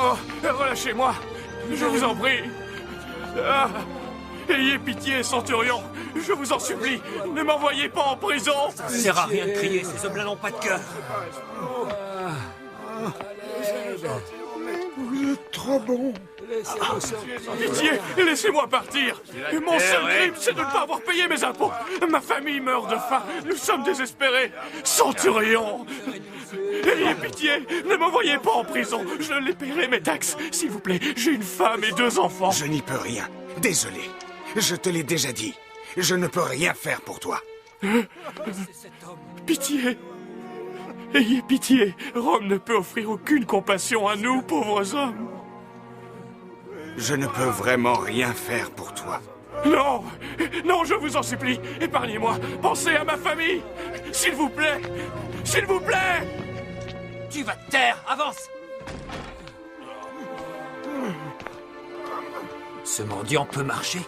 Oh, relâchez-moi. Je vous en prie. Ah, ayez pitié, centurion. Je vous en supplie. Ne m'envoyez pas en prison. Ça sert à rien de crier, ces hommes-là n'ont pas de cœur. Vous êtes trop bon. Pitié, laissez-moi partir. Mon seul crime, c'est de ne pas avoir payé mes impôts. Ma famille meurt de faim. Nous sommes désespérés. Centurion, ayez pitié. Ne m'envoyez pas en prison. Je les paierai mes taxes. S'il vous plaît, j'ai une femme et 2 enfants. Je n'y peux rien. Désolé. Je te l'ai déjà dit. Je ne peux rien faire pour toi. Pitié. Ayez pitié. Rome ne peut offrir aucune compassion à nous, pauvres hommes. Je ne peux vraiment rien faire pour toi. Non, non, je vous en supplie. Épargnez-moi. Pensez à ma famille. S'il vous plaît. S'il vous plaît. Tu vas te taire, avance. Ce mendiant peut marcher.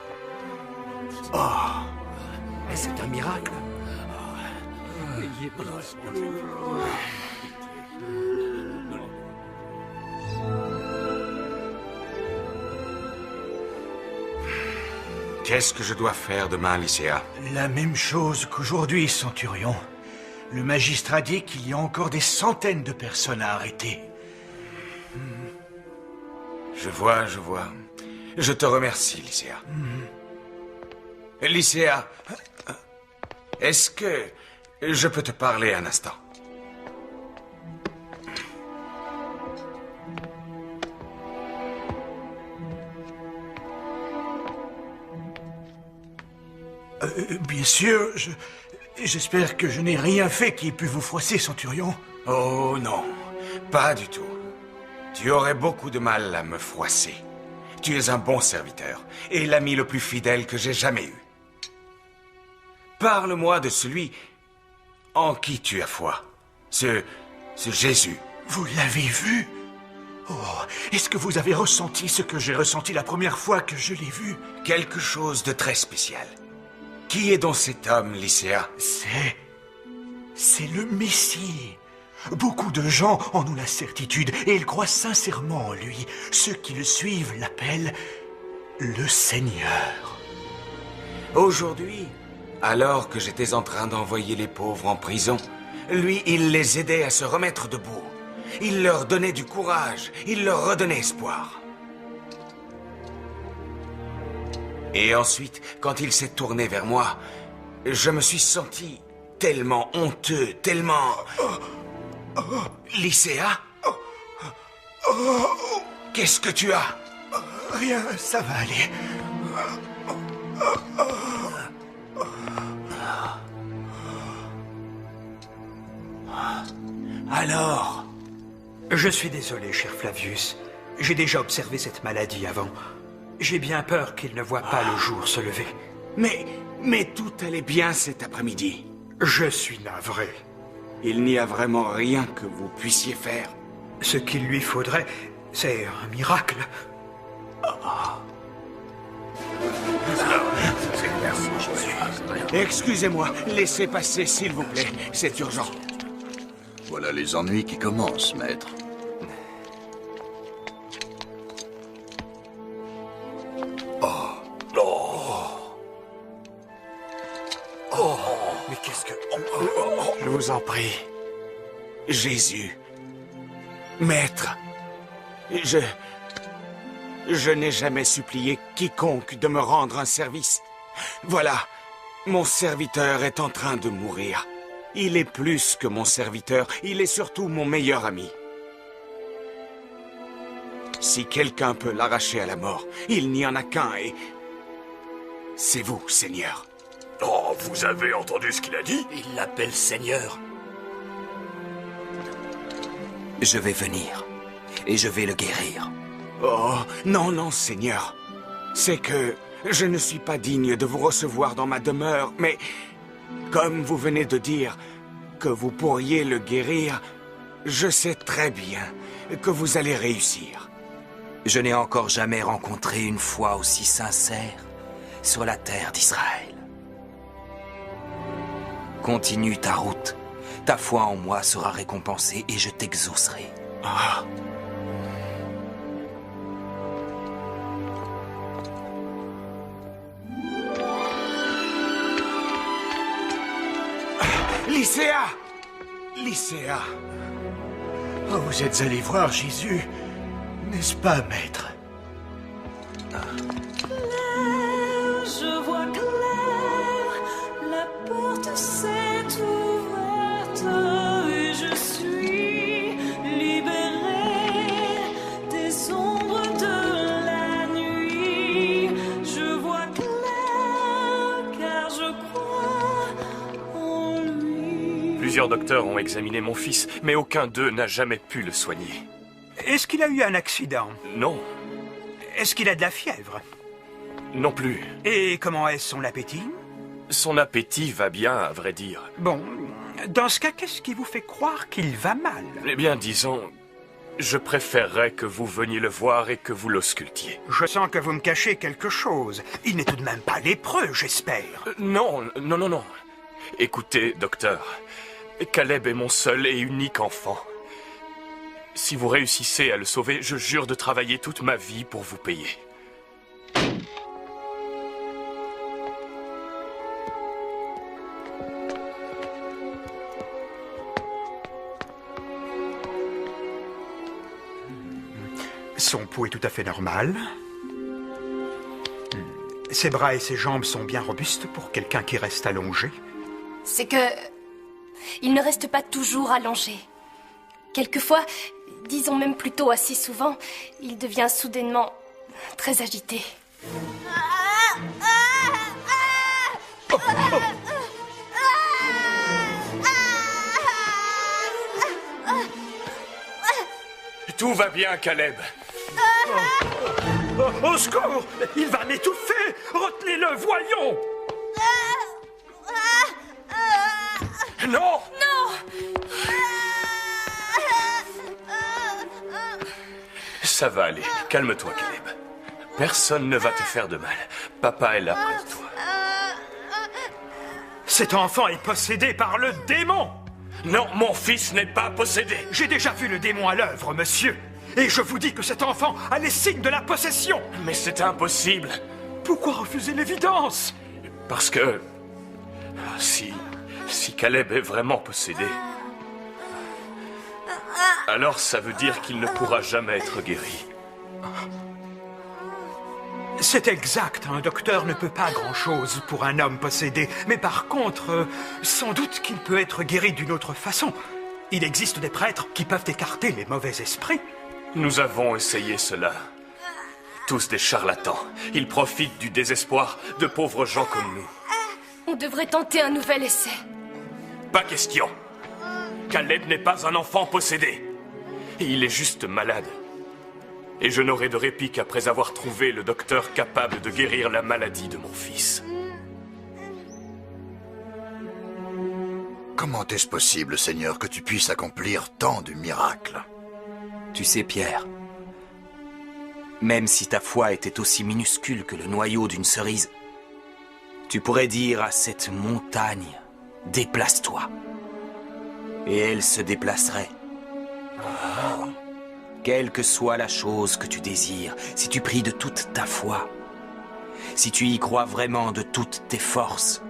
Mais c'est un miracle. Ayez pitié. Qu'est-ce que je dois faire demain, Lycéa? La même chose qu'aujourd'hui, centurion. Le magistrat dit qu'il y a encore des centaines de personnes à arrêter. Je vois, je vois. Je te remercie, Lycéa. Lycéa, est-ce que je peux te parler un instant? Bien sûr, j'espère que je n'ai rien fait qui ait pu vous froisser, centurion. Oh non, pas du tout. Tu aurais beaucoup de mal à me froisser. Tu es un bon serviteur et l'ami le plus fidèle que j'ai jamais eu. Parle-moi de celui en qui tu as foi. Ce Jésus. Vous l'avez vu? Oh, est-ce que vous avez ressenti ce que j'ai ressenti la première fois que je l'ai vu? Quelque chose de très spécial. Qui est donc cet homme, Lycéa? C'est le Messie. Beaucoup de gens en ont la certitude et ils croient sincèrement en lui. Ceux qui le suivent l'appellent le Seigneur. Aujourd'hui, alors que j'étais en train d'envoyer les pauvres en prison, lui, il les aidait à se remettre debout. Il leur donnait du courage, il leur redonnait espoir. Et ensuite, quand il s'est tourné vers moi, je me suis senti tellement honteux, tellement... Lycéa? Qu'est-ce que tu as? Rien, ça va aller. Alors? Je suis désolé, cher Flavius. J'ai déjà observé cette maladie avant. J'ai bien peur qu'il ne voie pas le jour se lever. Mais tout allait bien cet après-midi. Je suis navré. Il n'y a vraiment rien que vous puissiez faire. Ce qu'il lui faudrait, c'est un miracle. Excusez-moi, laissez passer, s'il vous plaît. C'est urgent. Voilà les ennuis qui commencent, maître. Mais qu'est-ce que... Je vous en prie. Jésus. Maître. Je n'ai jamais supplié quiconque de me rendre un service. Voilà. Mon serviteur est en train de mourir. Il est plus que mon serviteur. Il est surtout mon meilleur ami. Si quelqu'un peut l'arracher à la mort, il n'y en a qu'un et... c'est vous, Seigneur. Oh, vous avez entendu ce qu'il a dit? Il l'appelle Seigneur. Je vais venir. Et je vais le guérir. Oh, non, non, Seigneur. C'est que je ne suis pas digne de vous recevoir dans ma demeure, mais comme vous venez de dire que vous pourriez le guérir, je sais très bien que vous allez réussir. Je n'ai encore jamais rencontré une foi aussi sincère sur la terre d'Israël. Continue ta route. Ta foi en moi sera récompensée et je t'exaucerai. Ah. Lycéa! Lycéa! Oh, vous êtes allé voir Jésus, n'est-ce pas, maître? Je vois clair, la porte s'est ouverte et je suis libérée des ombres de la nuit. Je vois clair car je crois en lui. Plusieurs docteurs ont examiné mon fils, mais aucun d'eux n'a jamais pu le soigner. Est-ce qu'il a eu un accident? Non, Est-ce qu'il a de la fièvre? non plus. Et comment est son appétit? Son appétit va bien, à vrai dire. Bon, dans ce cas, qu'est-ce qui vous fait croire qu'il va mal? Eh bien, disons, je préférerais que vous veniez le voir et que vous l'auscultiez. Je sens que vous me cachez quelque chose. Il n'est tout de même pas lépreux, j'espère. Non. Écoutez, docteur, Caleb est mon seul et unique enfant. Si vous réussissez à le sauver, je jure de travailler toute ma vie pour vous payer. Son pouls est tout à fait normal. Ses bras et ses jambes sont bien robustes pour quelqu'un qui reste allongé. C'est que... il ne reste pas toujours allongé. Quelquefois, disons même plutôt assez souvent, il devient soudainement très agité. Tout va bien, Caleb. Au secours! Il va m'étouffer! Retenez-le, voyons! Non! Ça va aller. Calme-toi, Caleb. Personne ne va te faire de mal. Papa est là près de toi. Cet enfant est possédé par le démon! Non, mon fils n'est pas possédé. J'ai déjà vu le démon à l'œuvre, monsieur. Et je vous dis que cet enfant a les signes de la possession. Mais c'est impossible. Pourquoi refuser l'évidence? Parce que... Si Caleb est vraiment possédé... alors ça veut dire qu'il ne pourra jamais être guéri. C'est exact, un docteur ne peut pas grand-chose pour un homme possédé. Mais par contre, sans doute qu'il peut être guéri d'une autre façon. Il existe des prêtres qui peuvent écarter les mauvais esprits. Nous avons essayé cela. Tous des charlatans. Ils profitent du désespoir de pauvres gens comme nous. On devrait tenter un nouvel essai. Pas question. Caleb n'est pas un enfant possédé. Il est juste malade. Et je n'aurai de répit qu'après avoir trouvé le docteur capable de guérir la maladie de mon fils. Comment est-ce possible, Seigneur, que tu puisses accomplir tant de miracles? Tu sais, Pierre, même si ta foi était aussi minuscule que le noyau d'une cerise, tu pourrais dire à cette montagne, déplace-toi. Et elle se déplacerait. Quelle que soit la chose que tu désires, si tu pries de toute ta foi, si tu y crois vraiment de toutes tes forces,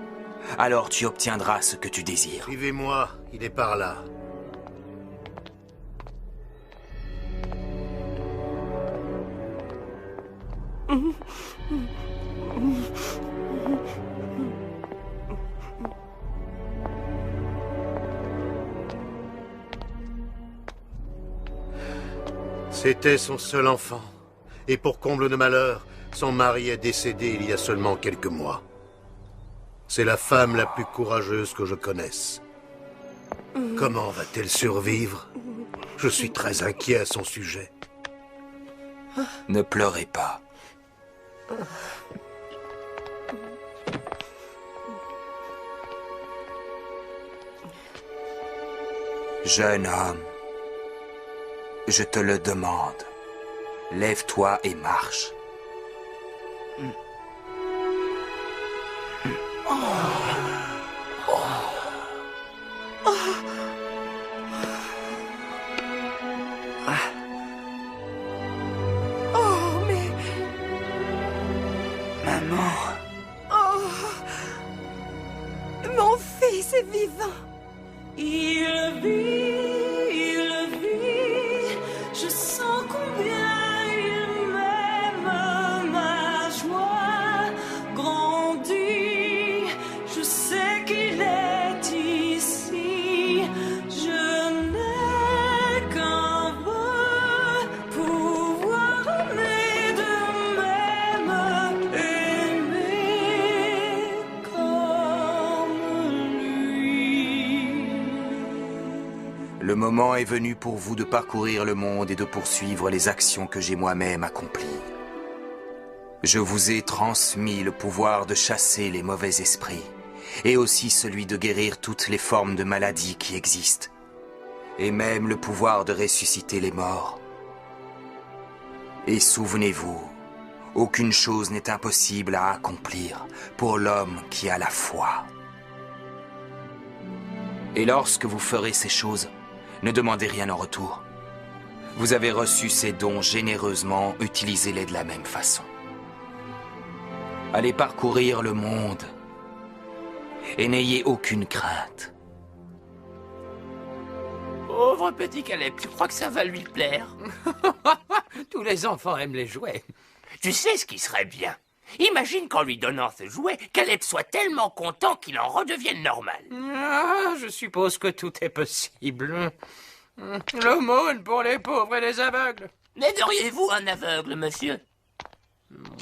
alors tu obtiendras ce que tu désires. Suivez-moi, il est par là. C'était son seul enfant. Et pour comble de malheur, son mari est décédé il y a seulement quelques mois. C'est la femme la plus courageuse que je connaisse. Comment va-t-elle survivre? Je suis très inquiet à son sujet. Ne pleurez pas. Jeune homme, je te le demande. Lève-toi et marche. Oh, mais... Maman. Oh, mon fils est vivant. Le moment est venu pour vous de parcourir le monde et de poursuivre les actions que j'ai moi-même accomplies. Je vous ai transmis le pouvoir de chasser les mauvais esprits, et aussi celui de guérir toutes les formes de maladies qui existent, et même le pouvoir de ressusciter les morts. Et souvenez-vous, aucune chose n'est impossible à accomplir pour l'homme qui a la foi. Et lorsque vous ferez ces choses, ne demandez rien en retour. Vous avez reçu ces dons généreusement, utilisez-les de la même façon. Allez parcourir le monde et n'ayez aucune crainte. Pauvre petit Caleb, tu crois que ça va lui plaire? Tous les enfants aiment les jouets. Tu sais ce qui serait bien? Imagine qu'en lui donnant ce jouet, Caleb soit tellement content qu'il en redevienne normal. Ah, je suppose que tout est possible. L'aumône pour les pauvres et les aveugles. N'aideriez-vous un aveugle, monsieur?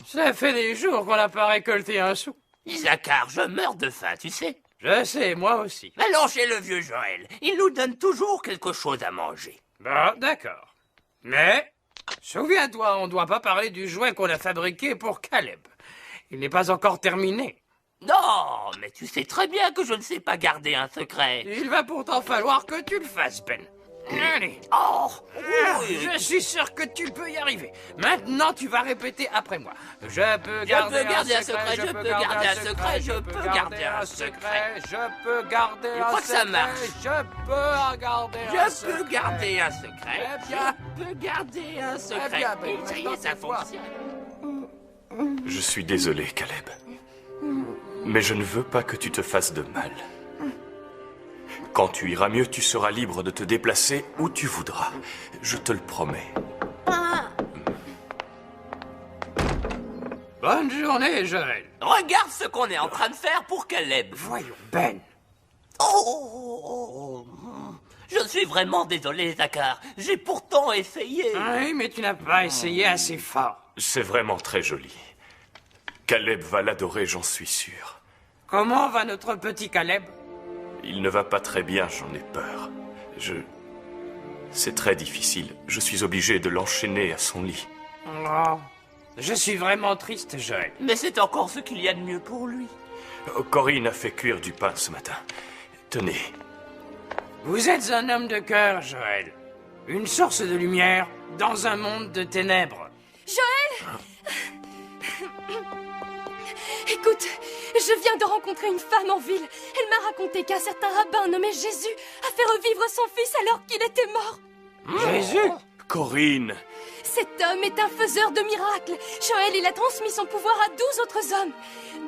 Ça fait des jours qu'on n'a pas récolté un sou. Isaacar, je meurs de faim, tu sais. Je sais, moi aussi. Allons chez le vieux Joël. Il nous donne toujours quelque chose à manger. Bon, d'accord. Mais, souviens-toi, on ne doit pas parler du jouet qu'on a fabriqué pour Caleb. Il n'est pas encore terminé. Non, mais tu sais très bien que je ne sais pas garder un secret. Il va pourtant falloir que tu le fasses, Ben. Allez. Oh, oui. Je suis sûr que tu peux y arriver. Maintenant, tu vas répéter après moi. Je peux garder un secret, je peux garder un secret, je peux garder un secret. Je peux garder un secret. Je crois que ça marche. Je peux garder un secret. Je peux garder un secret. Eh bien. Je peux garder un secret. Eh bien, Et ça y est, ça fonctionne. Je suis désolé, Caleb. Mais je ne veux pas que tu te fasses de mal. Quand tu iras mieux, tu seras libre de te déplacer où tu voudras. Je te le promets. Bonne journée, Joël. Regarde ce qu'on est en train de faire pour Caleb. Voyons, Ben. Oh. Je suis vraiment désolé, Isaacar. J'ai pourtant essayé. Oui, mais tu n'as pas essayé assez fort. C'est vraiment très joli. Caleb va l'adorer, j'en suis sûr. Comment va notre petit Caleb? Il ne va pas très bien, j'en ai peur. C'est très difficile. Je suis obligé de l'enchaîner à son lit. Oh, je suis vraiment triste, Joël. Mais c'est encore ce qu'il y a de mieux pour lui. Corinne a fait cuire du pain ce matin. Tenez. Vous êtes un homme de cœur, Joël. Une source de lumière dans un monde de ténèbres. Joël! Écoute, je viens de rencontrer une femme en ville. Elle m'a raconté qu'un certain rabbin nommé Jésus a fait revivre son fils alors qu'il était mort. Jésus? Corinne! Cet homme est un faiseur de miracles. Joël, il a transmis son pouvoir à 12 autres hommes.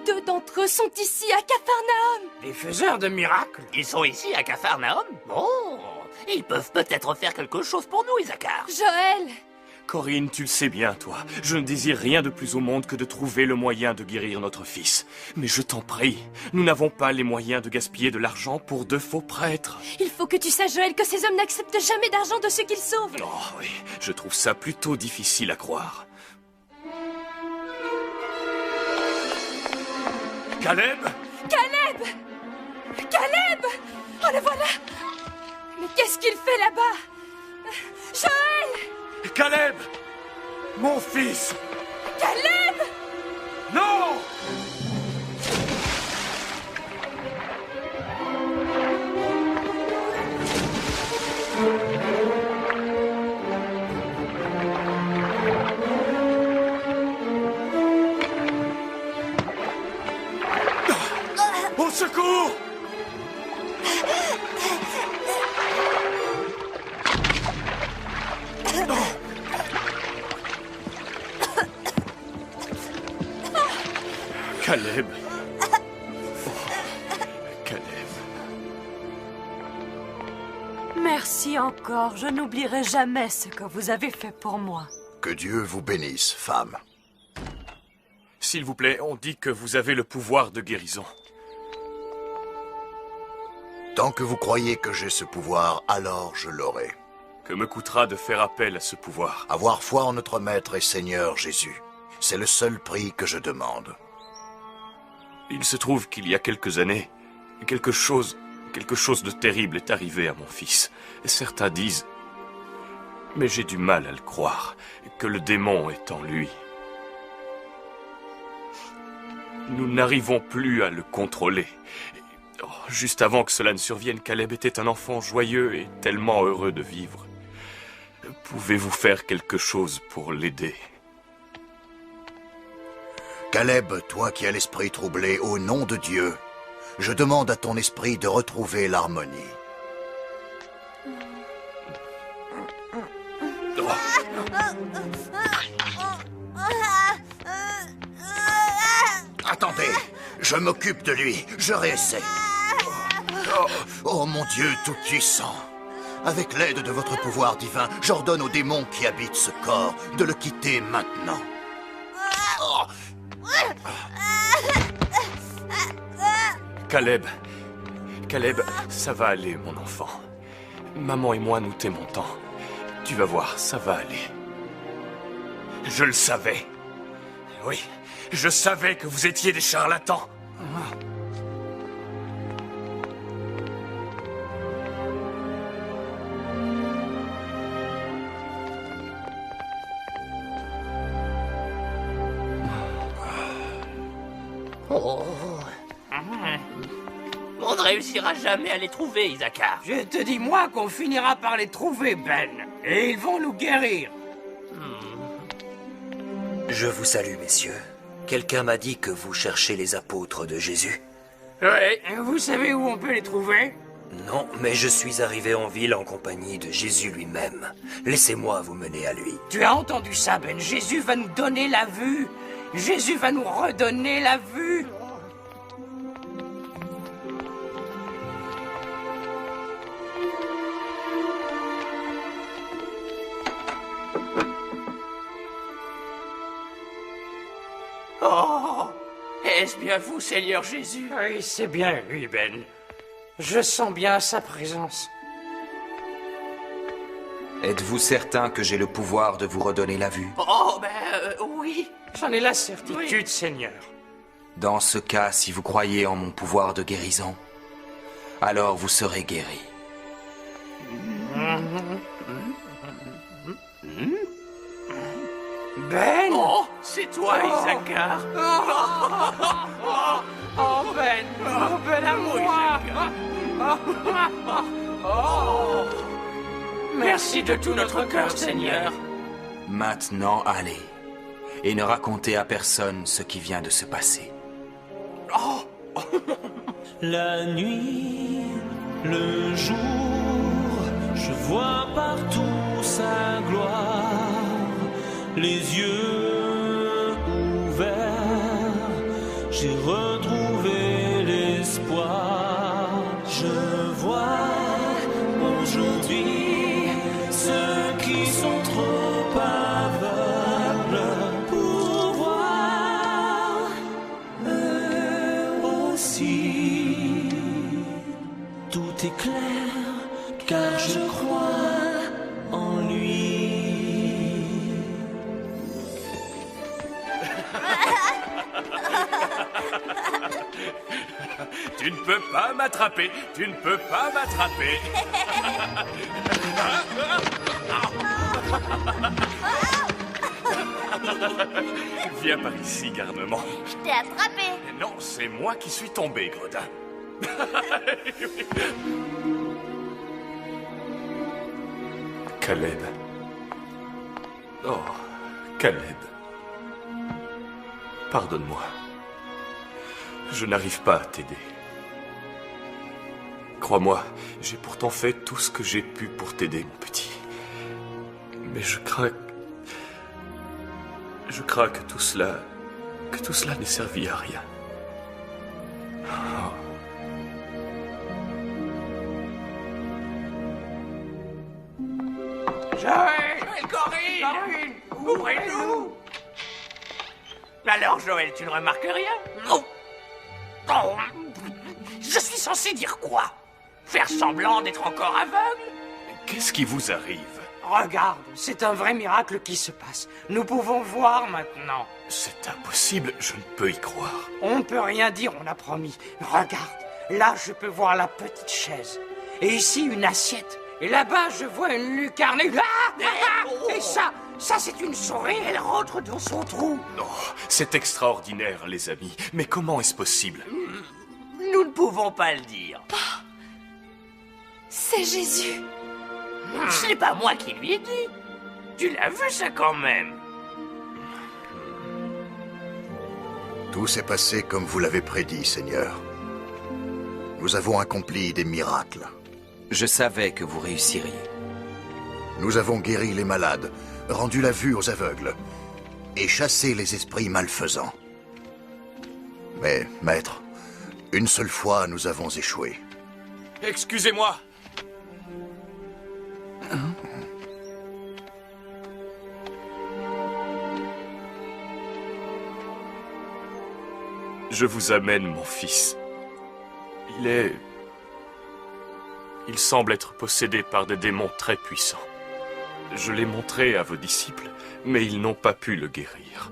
2 d'entre eux sont ici à Capharnaüm. Des faiseurs de miracles? Ils sont ici à Capharnaüm? Bon, ils peuvent peut-être faire quelque chose pour nous, Isaacar. Joël! Corinne, tu le sais bien, toi. Je ne désire rien de plus au monde que de trouver le moyen de guérir notre fils. Mais je t'en prie, nous n'avons pas les moyens de gaspiller de l'argent pour 2 faux prêtres. Il faut que tu saches, Joël, que ces hommes n'acceptent jamais d'argent de ceux qu'ils sauvent. Oh oui, je trouve ça plutôt difficile à croire. Caleb? Caleb! Caleb! Oh, le voilà! Mais qu'est-ce qu'il fait là-bas? Joël! Caleb! Mon fils! Caleb! Non! Au secours! Caleb. Oh, Caleb. Merci encore. Je n'oublierai jamais ce que vous avez fait pour moi. Que Dieu vous bénisse, femme. S'il vous plaît, on dit que vous avez le pouvoir de guérison. Tant que vous croyez que j'ai ce pouvoir, alors je l'aurai. Que me coûtera de faire appel à ce pouvoir? Avoir foi en notre Maître et Seigneur Jésus. C'est le seul prix que je demande. Il se trouve qu'il y a quelques années, quelque chose Quelque chose de terrible est arrivé à mon fils. Et certains disent, mais j'ai du mal à le croire, que le démon est en lui. Nous n'arrivons plus à le contrôler. Oh, juste avant que cela ne survienne, Caleb était un enfant joyeux et tellement heureux de vivre. Pouvez-vous faire quelque chose pour l'aider? Caleb, toi qui as l'esprit troublé, au nom de Dieu, je demande à ton esprit de retrouver l'harmonie. Attendez, je m'occupe de lui, je réessaie. Oh mon Dieu tout-puissant, avec l'aide de votre pouvoir divin, j'ordonne au démon qui habite ce corps de le quitter maintenant. Oh. Caleb, ça va aller, mon enfant. Maman et moi, nous t'aimons tant. Tu vas voir, ça va aller. Je le savais. Oui, je savais que vous étiez des charlatans. Oh. On ne réussira jamais à les trouver, Isaacar. Je te dis, moi, qu'on finira par les trouver, Ben. Et ils vont nous guérir. Je vous salue, messieurs. Quelqu'un m'a dit que vous cherchez les apôtres de Jésus. Oui, vous savez où on peut les trouver? Non, mais je suis arrivé en ville en compagnie de Jésus lui-même. Laissez-moi vous mener à lui. Tu as entendu ça, Ben? Jésus va nous donner la vue. Jésus va nous redonner la vue. Oh, est-ce bien vous, Seigneur Jésus? Oui, c'est bien lui, Ben. Je sens bien sa présence. Êtes-vous certain que j'ai le pouvoir de vous redonner la vue? Oh, oui. J'en ai la certitude, oui. Seigneur. Dans ce cas, si vous croyez en mon pouvoir de guérison, alors vous serez guéri. Ben! Oh, c'est toi, Isaacar! Oh, Ben! Oh, Ben à moi! Oh. Merci de tout notre cœur, Seigneur. Maintenant, allez. Et ne racontez à personne ce qui vient de se passer. Oh. La nuit, le jour, je vois partout sa gloire. Les yeux ouverts, j'ai retrouvé l'espoir. Je vois aujourd'hui ceux qui sont trop aveugles pour voir, eux aussi. Tout est clair, car je crois en lui. Tu ne peux pas m'attraper, tu ne peux pas m'attraper. Viens par ici, garnement. Je t'ai attrapé. Non, c'est moi qui suis tombé, gredin. Caleb. Oh, Caleb. Pardonne-moi. Je n'arrive pas à t'aider. Crois-moi, j'ai pourtant fait tout ce que j'ai pu pour t'aider, mon petit. Mais je crains que tout cela n'ait servi à rien. Oh. Joël, Corinne, ouvrez-nous. Alors, Joël, tu ne remarques rien? Non. Oh. Je suis censé dire quoi? Faire semblant d'être encore aveugle? Qu'est-ce qui vous arrive? Regarde, c'est un vrai miracle qui se passe. Nous pouvons voir maintenant. C'est impossible, je ne peux y croire. On ne peut rien dire, on a promis. Regarde, Là, je peux voir la petite chaise. Et ici, une assiette. Et là-bas, je vois une lucarne. Et ça c'est une souris. Elle rentre dans son trou. Non, c'est extraordinaire, les amis. Mais comment est-ce possible? Nous ne pouvons pas le dire. C'est Jésus. Ce n'est pas moi qui lui ai dit. Tu l'as vu, ça, quand même. Tout s'est passé comme vous l'avez prédit, Seigneur. Nous avons accompli des miracles. Je savais que vous réussiriez. Nous avons guéri les malades, rendu la vue aux aveugles et chassé les esprits malfaisants. Mais, maître, une seule fois, nous avons échoué. Excusez-moi. Je vous amène mon fils. Il semble être possédé par des démons très puissants. Je l'ai montré à vos disciples, mais ils n'ont pas pu le guérir.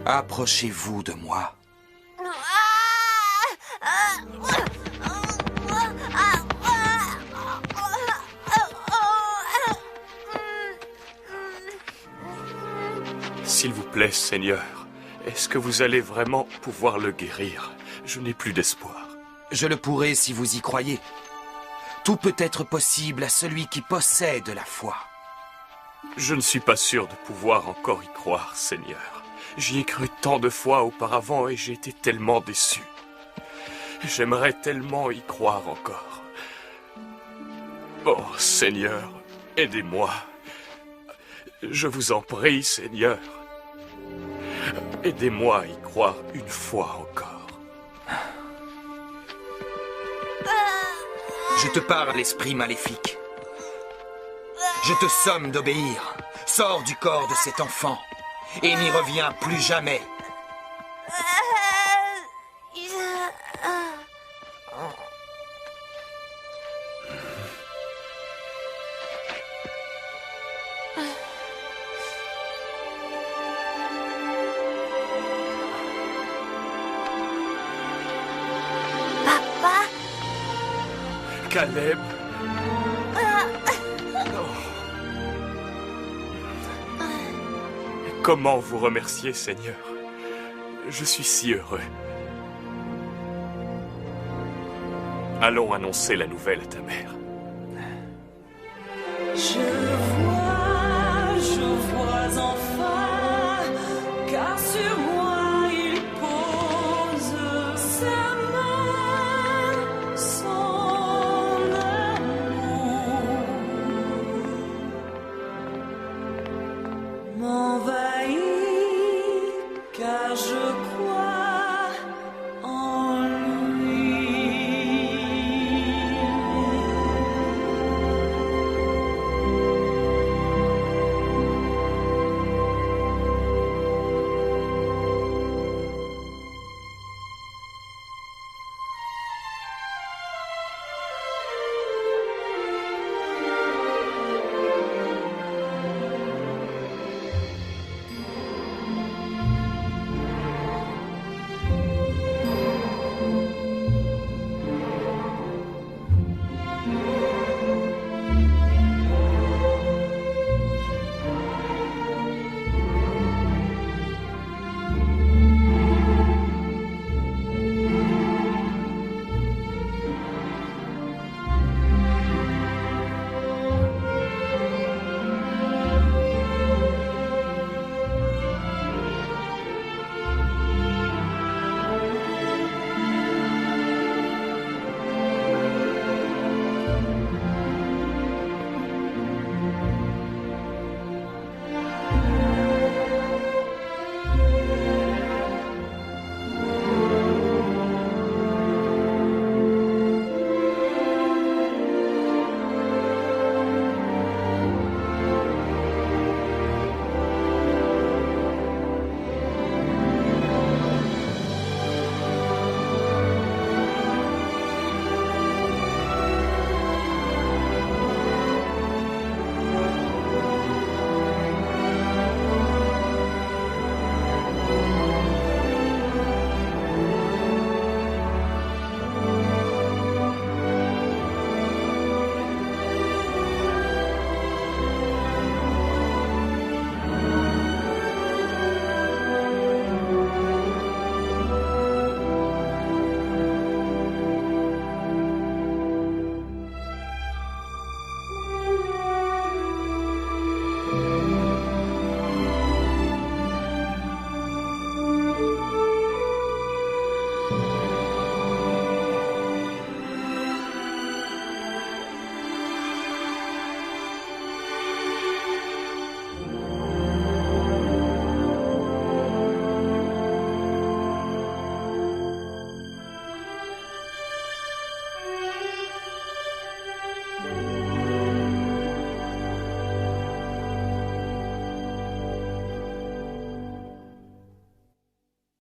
Approchez-vous de moi. S'il vous plaît, Seigneur, est-ce que vous allez vraiment pouvoir le guérir? Je n'ai plus d'espoir. Je le pourrai si vous y croyez. Tout peut être possible à celui qui possède la foi. Je ne suis pas sûr de pouvoir encore y croire, Seigneur. J'y ai cru tant de fois auparavant et j'ai été tellement déçu. J'aimerais tellement y croire encore. Oh, Seigneur, aidez-moi. Je vous en prie, Seigneur. Aidez-moi à y croire une fois encore. Je te parle, esprit maléfique. Je te somme d'obéir. Sors du corps de cet enfant et n'y reviens plus jamais. Caleb. Comment vous remercier, Seigneur? Je suis si heureux. Allons annoncer la nouvelle à ta mère. Je vois enfin, car sur moi il pose sa main, son amour m'envahit.